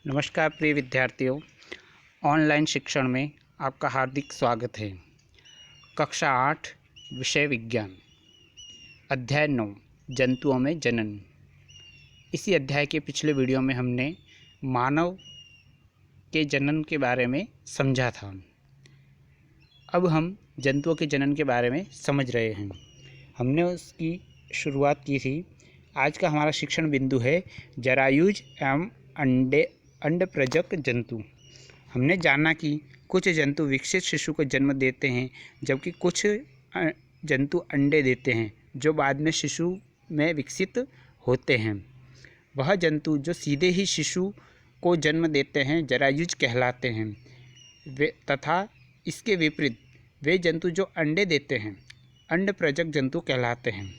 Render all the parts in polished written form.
नमस्कार प्रिय विद्यार्थियों, ऑनलाइन शिक्षण में आपका हार्दिक स्वागत है। कक्षा 8 विषय विज्ञान, अध्याय 9 जंतुओं में जनन। इसी अध्याय के पिछले वीडियो में हमने मानव के जनन के बारे में समझा था। अब हम जंतुओं के जनन के बारे में समझ रहे हैं। हमने उसकी शुरुआत की थी। आज का हमारा शिक्षण बिंदु है जरायुज एवं अंडप्रजक जंतु। हमने जाना कि कुछ जंतु विकसित शिशु को जन्म देते हैं, जबकि कुछ जंतु अंडे देते हैं जो बाद में शिशु में विकसित होते हैं। वह जंतु जो सीधे ही शिशु को जन्म देते हैं जरायुज कहलाते हैं। तथा इसके विपरीत वे जंतु जो अंडे देते हैं अंडप्रजक जंतु कहलाते हैं।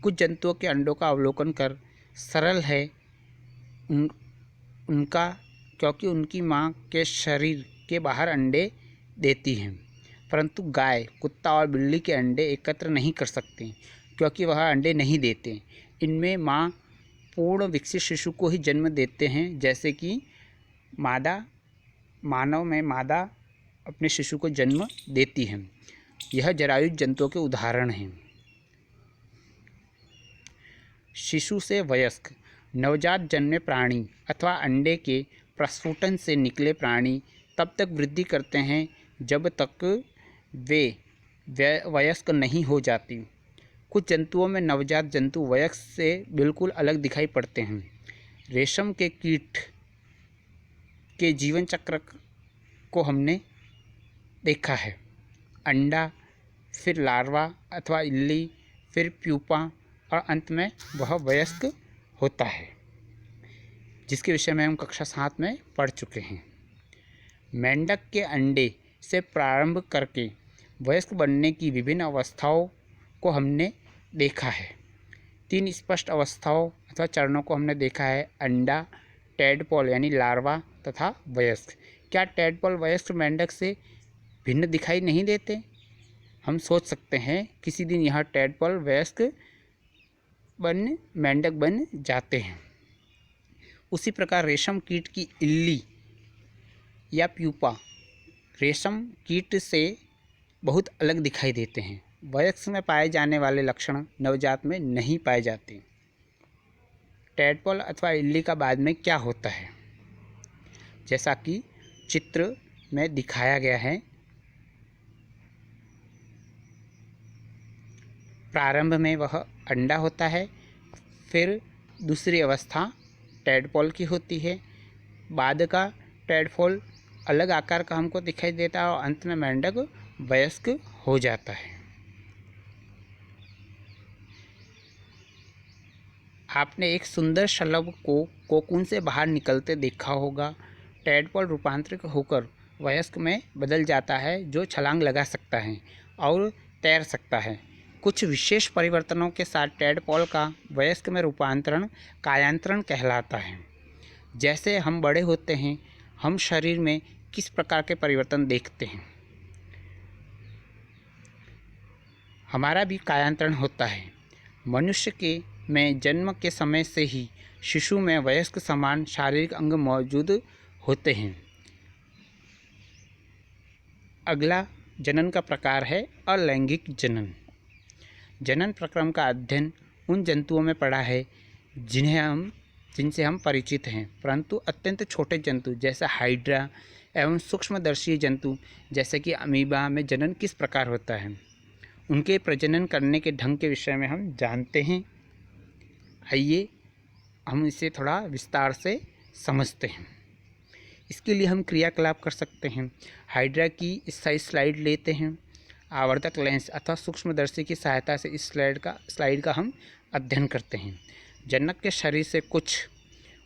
कुछ जंतुओं के अंडों का अवलोकन कर सरल है उनका, क्योंकि उनकी मां के शरीर के बाहर अंडे देती हैं। परंतु गाय, कुत्ता और बिल्ली के अंडे एकत्र नहीं कर सकते, क्योंकि वह अंडे नहीं देते। इनमें मां पूर्ण विकसित शिशु को ही जन्म देते हैं, जैसे कि मानव में मादा अपने शिशु को जन्म देती है। यह जरायुज जंतुओं के उदाहरण हैं। शिशु से वयस्क, नवजात जन्मे प्राणी अथवा अंडे के प्रस्फुटन से निकले प्राणी तब तक वृद्धि करते हैं जब तक वे वयस्क नहीं हो जाती। कुछ जंतुओं में नवजात जंतु वयस्क से बिल्कुल अलग दिखाई पड़ते हैं। रेशम के कीट के जीवन चक्र को हमने देखा है। अंडा, फिर लार्वा अथवा इल्ली, फिर प्यूपा और अंत में वह वयस्क होता है, जिसके विषय में हम कक्षा 7 में पढ़ चुके हैं। मेंढक के अंडे से प्रारंभ करके वयस्क बनने की विभिन्न अवस्थाओं को हमने देखा है। 3 स्पष्ट अवस्थाओं अथवा चरणों को हमने देखा है: अंडा, टैडपोल यानी लार्वा तथा वयस्क। क्या टैडपोल वयस्क मेंढक से भिन्न दिखाई नहीं देते? हम सोच सकते हैं किसी दिन यह टैडपोल वयस्क मेंढक बन जाते हैं। उसी प्रकार रेशम कीट की इल्ली या प्यूपा रेशम कीट से बहुत अलग दिखाई देते हैं। वयस्क में पाए जाने वाले लक्षण नवजात में नहीं पाए जाते। टैडपोल अथवा इल्ली का बाद में क्या होता है, जैसा कि चित्र में दिखाया गया है। प्रारंभ में वह अंडा होता है, फिर दूसरी अवस्था टैडपोल की होती है, बाद का टैडपोल अलग आकार का हमको दिखाई देता है और अंत में मेंढक वयस्क हो जाता है। आपने एक सुंदर शलभ को कोकून से बाहर निकलते देखा होगा। टैडपोल रूपांतरित होकर वयस्क में बदल जाता है, जो छलांग लगा सकता है और तैर सकता है। कुछ विशेष परिवर्तनों के साथ टैडपोल का वयस्क में रूपांतरण कायांतरण कहलाता है। जैसे हम बड़े होते हैं, हम शरीर में किस प्रकार के परिवर्तन देखते हैं, हमारा भी कायांतरण होता है। मनुष्य के में जन्म के समय से ही शिशु में वयस्क समान शारीरिक अंग मौजूद होते हैं। अगला जनन का प्रकार है अलैंगिक जनन। जनन प्रक्रम का अध्ययन उन जंतुओं में पड़ा है जिनसे हम परिचित हैं, परंतु अत्यंत छोटे जंतु जैसे हाइड्रा एवं सूक्ष्मदर्शी जंतु जैसे कि अमीबा में जनन किस प्रकार होता है, उनके प्रजनन करने के ढंग के विषय में हम जानते हैं। आइए हम इसे थोड़ा विस्तार से समझते हैं। इसके लिए हम क्रियाकलाप कर सकते हैं। हाइड्रा की इस स्लाइड लेते हैं। आवर्धक लेंस अथवा सूक्ष्मदर्शी की सहायता से इस स्लाइड का हम अध्ययन करते हैं। जनक के शरीर से कुछ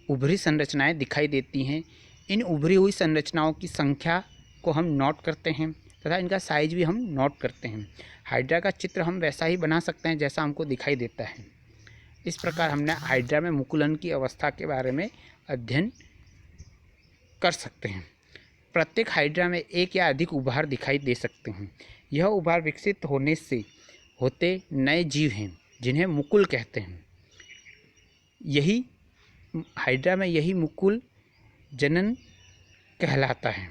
उभरी संरचनाएं दिखाई देती हैं। इन उभरी हुई संरचनाओं की संख्या को हम नोट करते हैं तथा इनका साइज भी हम नोट करते हैं। हाइड्रा का चित्र हम वैसा ही बना सकते हैं जैसा हमको दिखाई देता है। इस प्रकार हमने हाइड्रा में मुकुलन की अवस्था के बारे में अध्ययन कर सकते हैं। प्रत्येक हाइड्रा में एक या अधिक उभार दिखाई दे सकते हैं। यह उभार विकसित होने से होते नए जीव हैं। जिन्हें मुकुल कहते हैं। यही हाइड्रा में यही मुकुल जनन कहलाता है।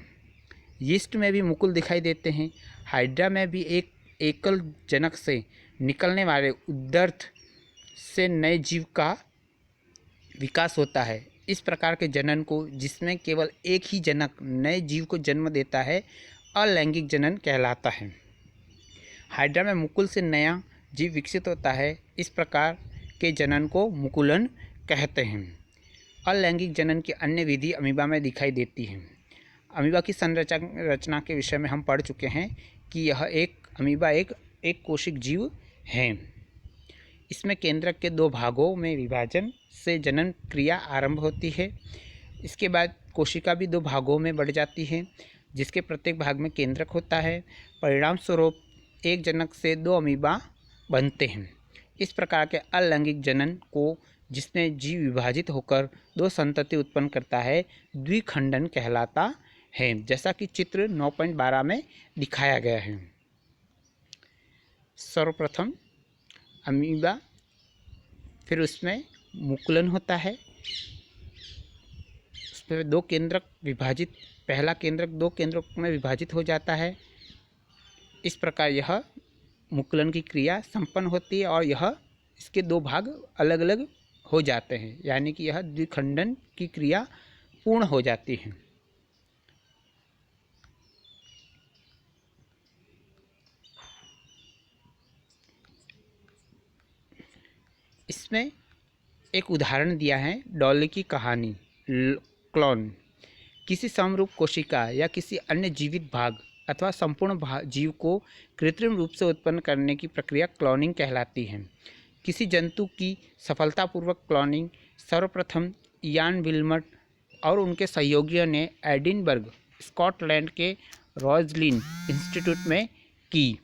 यीस्ट में भी मुकुल दिखाई देते हैं। हाइड्रा में भी एक एकल जनक से निकलने वाले उदर्थ से नए जीव का विकास होता है। इस प्रकार के जनन को, जिसमें केवल एक ही जनक नए जीव को जन्म देता है, अलैंगिक जनन कहलाता है। हाइड्रा में मुकुल से नया जीव विकसित होता है। इस प्रकार के जनन को मुकुलन कहते हैं। अलैंगिक जनन की अन्य विधि अमीबा में दिखाई देती है। अमीबा की संरचना के विषय में हम पढ़ चुके हैं कि यह अमीबा एक कोशिक जीव है। इसमें केंद्रक के 2 भागों में विभाजन से जनन क्रिया आरंभ होती है। इसके बाद कोशिका भी 2 भागों में बढ़ जाती है, जिसके प्रत्येक भाग में केंद्रक होता है। परिणाम स्वरूप एक जनक से 2 अमीबा बनते हैं। इस प्रकार के अलैंगिक जनन को, जिसमें जीव विभाजित होकर 2 संतति उत्पन्न करता है, द्विखंडन कहलाता है, जैसा कि चित्र 9.12 में दिखाया गया है। सर्वप्रथम अमीबा, फिर उसमें मुकुलन होता है। उसमें 2 केंद्रक विभाजित, पहला केंद्रक 2 केंद्रक में विभाजित हो जाता है। इस प्रकार यह मुकुलन की क्रिया संपन्न होती है और इसके 2 भाग अलग अलग हो जाते हैं, यानी कि यह द्विखंडन की क्रिया पूर्ण हो जाती है। इसमें एक उदाहरण दिया है, डॉली की कहानी। क्लोन किसी समरूप कोशिका या किसी अन्य जीवित भाग अथवा संपूर्ण जीव को कृत्रिम रूप से उत्पन्न करने की प्रक्रिया क्लोनिंग कहलाती है। किसी जंतु की सफलतापूर्वक क्लोनिंग सर्वप्रथम इयान विल्मट और उनके सहयोगियों ने एडिनबर्ग, स्कॉटलैंड के रोजलिन इंस्टीट्यूट में की।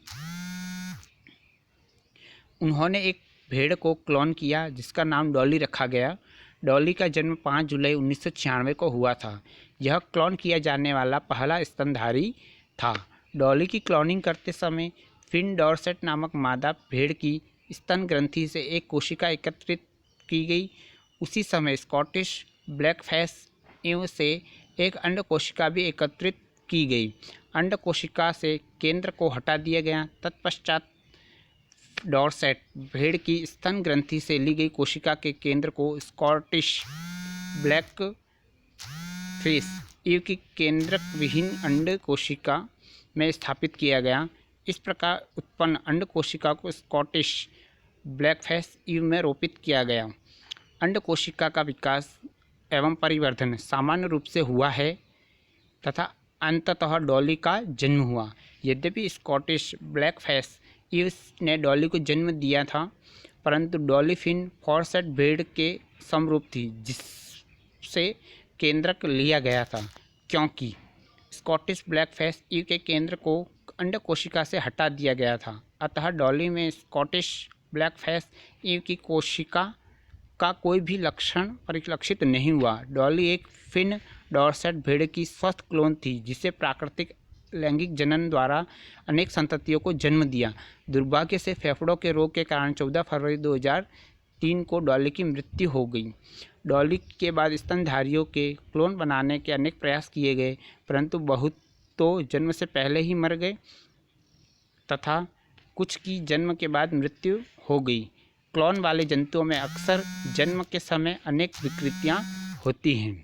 उन्होंने एक भेड़ को क्लोन किया जिसका नाम डॉली रखा गया। डॉली का जन्म 5 जुलाई 1996 को हुआ था। यह क्लोन किया जाने वाला पहला स्तनधारी था। डॉली की क्लोनिंग करते समय फिन डॉर्सेट नामक मादा भेड़ की स्तन ग्रंथि से एक कोशिका एकत्रित की गई। उसी समय स्कॉटिश ब्लैकफेस ईव से एक अंड कोशिका भी एकत्रित की गई। अंड कोशिका से केंद्र को हटा दिया गया। तत्पश्चात डॉर्सेट भेड़ की स्तन ग्रंथि से ली गई कोशिका के केंद्र को स्कॉटिश ब्लैक फेस ईव की केंद्रक विहीन अंड कोशिका में स्थापित किया गया। इस प्रकार उत्पन्न अंड कोशिका को स्कॉटिश ब्लैकफेस ईव में रोपित किया गया। अंड कोशिका का विकास एवं परिवर्धन सामान्य रूप से हुआ है तथा अंततः डॉली का जन्म हुआ। यद्यपि स्कॉटिश ब्लैकफेस ईव ने डॉली को जन्म दिया था, परंतु डॉली फिन फॉरसेट भेड़ के समरूप थी जिससे केंद्रक लिया गया था, क्योंकि स्कॉटिश ब्लैकफेस ईव के केंद्र को अंड कोशिका से हटा दिया गया था। अतः डॉली में स्कॉटिश ब्लैकफेस ईव की कोशिका का कोई भी लक्षण परिलक्षित नहीं हुआ। डॉली एक फिन डॉर्सेट भेड़ की स्वस्थ क्लोन थी जिसे प्राकृतिक लैंगिक जनन द्वारा अनेक संततियों को जन्म दिया। दुर्भाग्य से फेफड़ों के रोग के कारण 14 फरवरी 2003 को डॉली की मृत्यु हो गई। डॉली के बाद स्तनधारियों के क्लोन बनाने के अनेक प्रयास किए गए, परंतु बहुत तो जन्म से पहले ही मर गए तथा कुछ की जन्म के बाद मृत्यु हो गई। क्लोन वाले जंतुओं में अक्सर जन्म के समय अनेक विकृतियां होती हैं।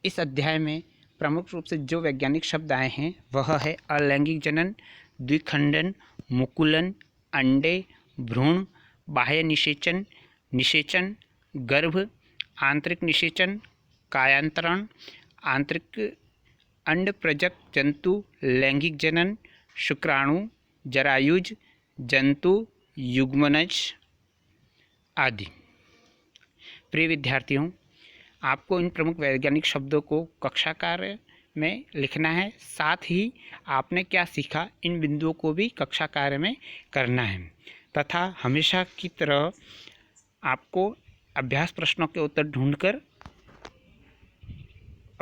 इस अध्याय में प्रमुख रूप से जो वैज्ञानिक शब्द आए हैं वह है अलैंगिक जनन, द्विखंडन, मुकुलन, अंडे, भ्रूण, बाह्य निषेचन, निषेचन, गर्भ, आंतरिक निषेचन, कायांतरण, आंतरिक अंडप्रजक जंतु, लैंगिक जनन, शुक्राणु, जरायुज जंतु, युग्मनज आदि। प्रिय विद्यार्थियों, आपको इन प्रमुख वैज्ञानिक शब्दों को कक्षा कार्य में लिखना है। साथ ही आपने क्या सीखा, इन बिंदुओं को भी कक्षा कार्य में करना है तथा हमेशा की तरह आपको अभ्यास प्रश्नों के उत्तर ढूंढकर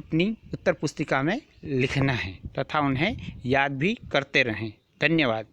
अपनी उत्तर पुस्तिका में लिखना है तथा उन्हें याद भी करते रहें। धन्यवाद।